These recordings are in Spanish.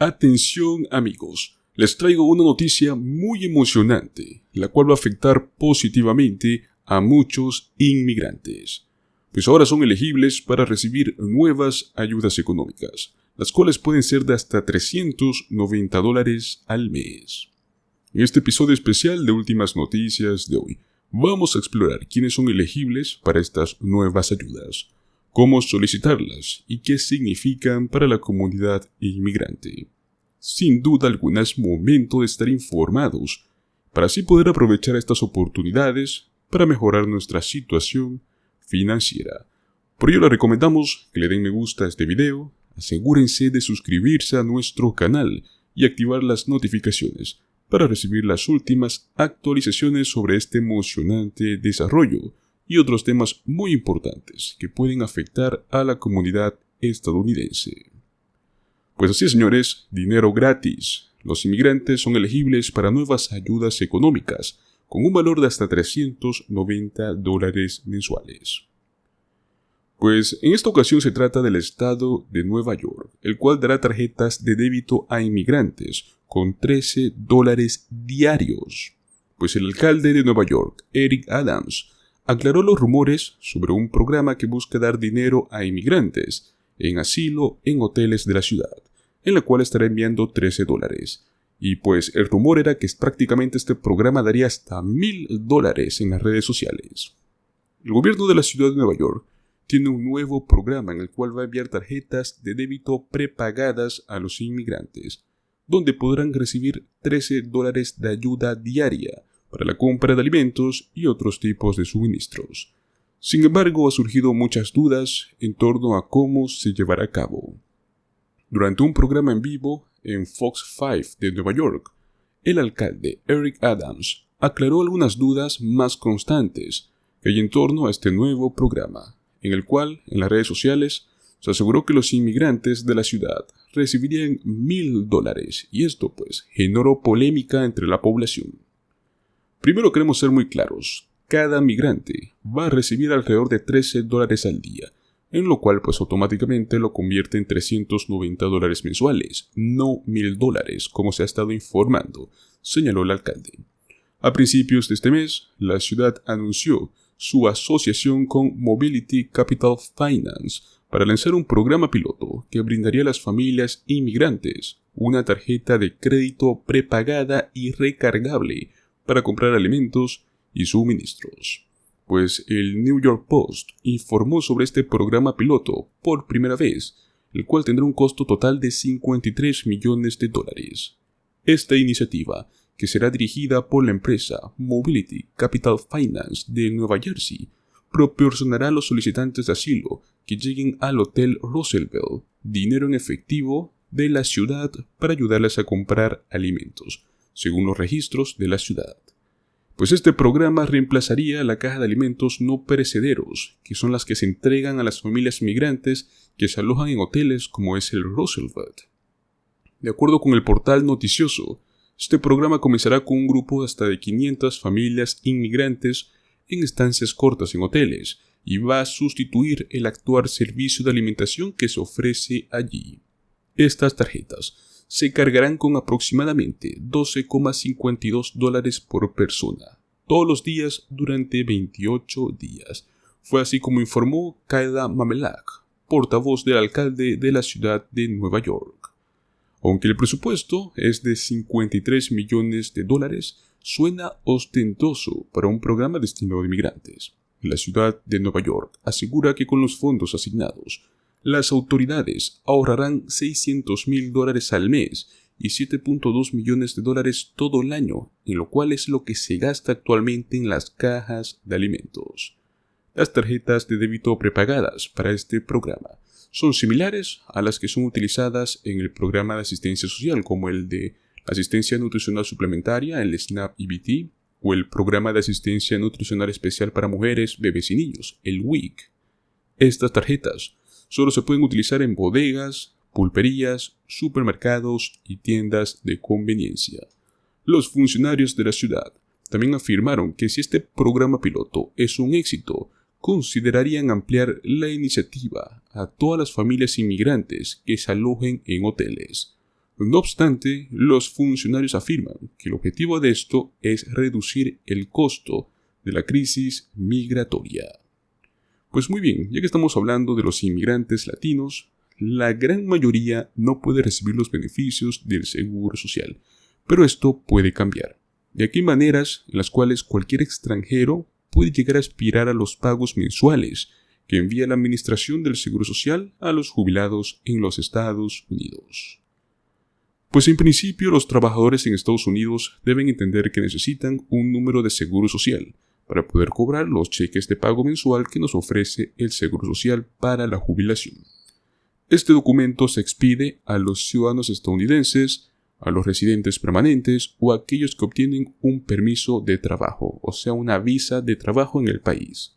Atención amigos, les traigo una noticia muy emocionante, la cual va a afectar positivamente a muchos inmigrantes, pues ahora son elegibles para recibir nuevas ayudas económicas, las cuales pueden ser de hasta $390 al mes. En este episodio especial de Últimas Noticias de hoy, vamos a explorar quiénes son elegibles para estas nuevas ayudas, cómo solicitarlas y qué significan para la comunidad inmigrante. Sin duda alguna es momento de estar informados para así poder aprovechar estas oportunidades para mejorar nuestra situación financiera. Por ello les recomendamos que le den me gusta a este video, asegúrense de suscribirse a nuestro canal y activar las notificaciones para recibir las últimas actualizaciones sobre este emocionante desarrollo y otros temas muy importantes que pueden afectar a la comunidad estadounidense. Pues así, señores, dinero gratis. Los inmigrantes son elegibles para nuevas ayudas económicas con un valor de hasta $390 mensuales. Pues en esta ocasión se trata del estado de Nueva York, el cual dará tarjetas de débito a inmigrantes con $13 diarios. Pues el alcalde de Nueva York, Eric Adams, aclaró los rumores sobre un programa que busca dar dinero a inmigrantes en asilo en hoteles de la ciudad, en la cual estará enviando $13. Y pues el rumor era que prácticamente este programa daría hasta $1,000 en las redes sociales. El gobierno de la ciudad de Nueva York tiene un nuevo programa en el cual va a enviar tarjetas de débito prepagadas a los inmigrantes, donde podrán recibir $13 de ayuda diaria para la compra de alimentos y otros tipos de suministros. Sin embargo, ha surgido muchas dudas en torno a cómo se llevará a cabo. Durante un programa en vivo en Fox 5 de Nueva York, el alcalde Eric Adams aclaró algunas dudas más constantes que hay en torno a este nuevo programa, en el cual, en las redes sociales, se aseguró que los inmigrantes de la ciudad recibirían $1,000, y esto pues generó polémica entre la población. Primero queremos ser muy claros, cada migrante va a recibir alrededor de $13 al día, en lo cual pues automáticamente lo convierte en $390 mensuales, no $1,000 como se ha estado informando, señaló el alcalde. A principios de este mes, la ciudad anunció su asociación con Mobility Capital Finance para lanzar un programa piloto que brindaría a las familias inmigrantes una tarjeta de crédito prepagada y recargable para comprar alimentos y suministros. Pues el New York Post informó sobre este programa piloto por primera vez, el cual tendrá un costo total de $53 millones. Esta iniciativa, que será dirigida por la empresa Mobility Capital Finance de Nueva Jersey, proporcionará a los solicitantes de asilo que lleguen al Hotel Roosevelt dinero en efectivo de la ciudad para ayudarles a comprar alimentos, según los registros de la ciudad. Pues este programa reemplazaría la caja de alimentos no perecederos, que son las que se entregan a las familias migrantes que se alojan en hoteles como es el Roosevelt. De acuerdo con el portal noticioso, este programa comenzará con un grupo hasta de 500 familias inmigrantes en estancias cortas en hoteles y va a sustituir el actual servicio de alimentación que se ofrece allí. Estas tarjetas se cargarán con aproximadamente $12,52 por persona, todos los días durante 28 días. Fue así como informó Kayla Mamelak, portavoz del alcalde de la ciudad de Nueva York. Aunque el presupuesto es de $53 millones, suena ostentoso para un programa destinado a inmigrantes. La ciudad de Nueva York asegura que con los fondos asignados, las autoridades ahorrarán $600,000 al mes y $7.2 millones todo el año, en lo cual es lo que se gasta actualmente en las cajas de alimentos. Las tarjetas de débito prepagadas para este programa son similares a las que son utilizadas en el programa de asistencia social, como el de asistencia nutricional suplementaria, el SNAP EBT, o el programa de asistencia nutricional especial para mujeres, bebés y niños, el WIC. Estas tarjetas solo se pueden utilizar en bodegas, pulperías, supermercados y tiendas de conveniencia. Los funcionarios de la ciudad también afirmaron que si este programa piloto es un éxito, considerarían ampliar la iniciativa a todas las familias inmigrantes que se alojen en hoteles. No obstante, los funcionarios afirman que el objetivo de esto es reducir el costo de la crisis migratoria. Pues muy bien, ya que estamos hablando de los inmigrantes latinos, la gran mayoría no puede recibir los beneficios del Seguro Social, pero esto puede cambiar. Y aquí hay maneras en las cuales cualquier extranjero puede llegar a aspirar a los pagos mensuales que envía la Administración del Seguro Social a los jubilados en los Estados Unidos. Pues en principio los trabajadores en Estados Unidos deben entender que necesitan un número de seguro social para poder cobrar los cheques de pago mensual que nos ofrece el Seguro Social para la jubilación. Este documento se expide a los ciudadanos estadounidenses, a los residentes permanentes o a aquellos que obtienen un permiso de trabajo, o sea, una visa de trabajo en el país.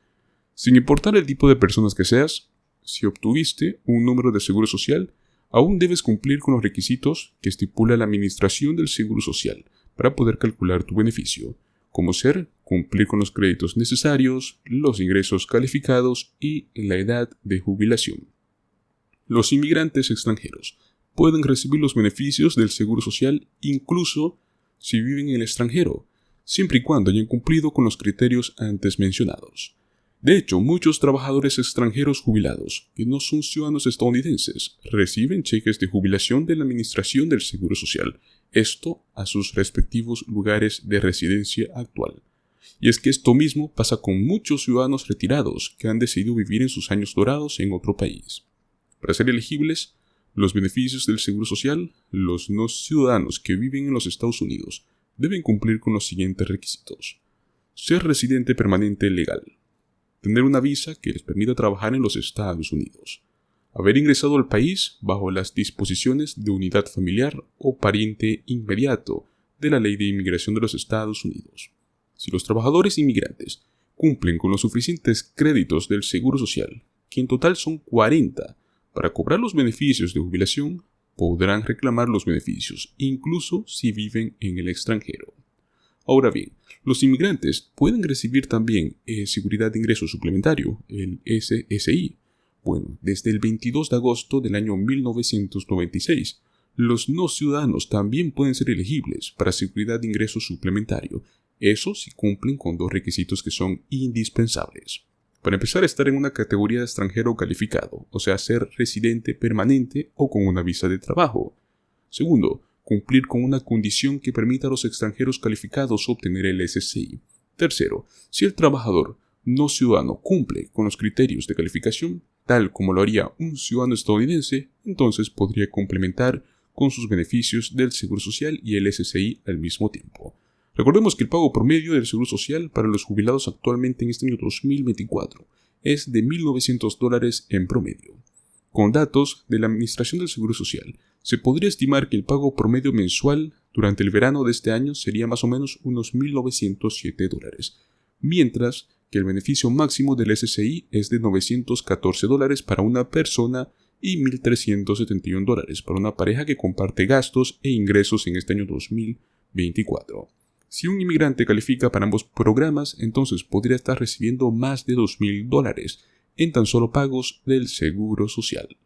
Sin importar el tipo de personas que seas, si obtuviste un número de seguro social, aún debes cumplir con los requisitos que estipula la Administración del Seguro Social para poder calcular tu beneficio, como ser cumplir con los créditos necesarios, los ingresos calificados y la edad de jubilación. Los inmigrantes extranjeros pueden recibir los beneficios del Seguro Social incluso si viven en el extranjero, siempre y cuando hayan cumplido con los criterios antes mencionados. De hecho, muchos trabajadores extranjeros jubilados que no son ciudadanos estadounidenses reciben cheques de jubilación de la Administración del Seguro Social, esto a sus respectivos lugares de residencia actual. Y es que esto mismo pasa con muchos ciudadanos retirados que han decidido vivir en sus años dorados en otro país. Para ser elegibles, los beneficios del Seguro Social, los no ciudadanos que viven en los Estados Unidos deben cumplir con los siguientes requisitos: ser residente permanente legal, tener una visa que les permita trabajar en los Estados Unidos, haber ingresado al país bajo las disposiciones de unidad familiar o pariente inmediato de la Ley de Inmigración de los Estados Unidos. Si los trabajadores inmigrantes cumplen con los suficientes créditos del Seguro Social, que en total son 40, para cobrar los beneficios de jubilación, podrán reclamar los beneficios, incluso si viven en el extranjero. Ahora bien, los inmigrantes pueden recibir también Seguridad de Ingreso Suplementario, el SSI. Bueno, desde el 22 de agosto del año 1996, los no ciudadanos también pueden ser elegibles para Seguridad de Ingreso Suplementario, eso si cumplen con dos requisitos que son indispensables. Para empezar, a estar en una categoría de extranjero calificado, o sea, ser residente permanente o con una visa de trabajo. Segundo, cumplir con una condición que permita a los extranjeros calificados obtener el SSI. Tercero, si el trabajador no ciudadano cumple con los criterios de calificación, tal como lo haría un ciudadano estadounidense, entonces podría complementar con sus beneficios del Seguro Social y el SSI al mismo tiempo. Recordemos que el pago promedio del Seguro Social para los jubilados actualmente en este año 2024 es de $1,900 en promedio. Con datos de la Administración del Seguro Social, se podría estimar que el pago promedio mensual durante el verano de este año sería más o menos unos $1,907, mientras que el beneficio máximo del SSI es de $914 para una persona y $1,371 para una pareja que comparte gastos e ingresos en este año 2024. Si un inmigrante califica para ambos programas, entonces podría estar recibiendo más de $2,000 en tan solo pagos del Seguro Social.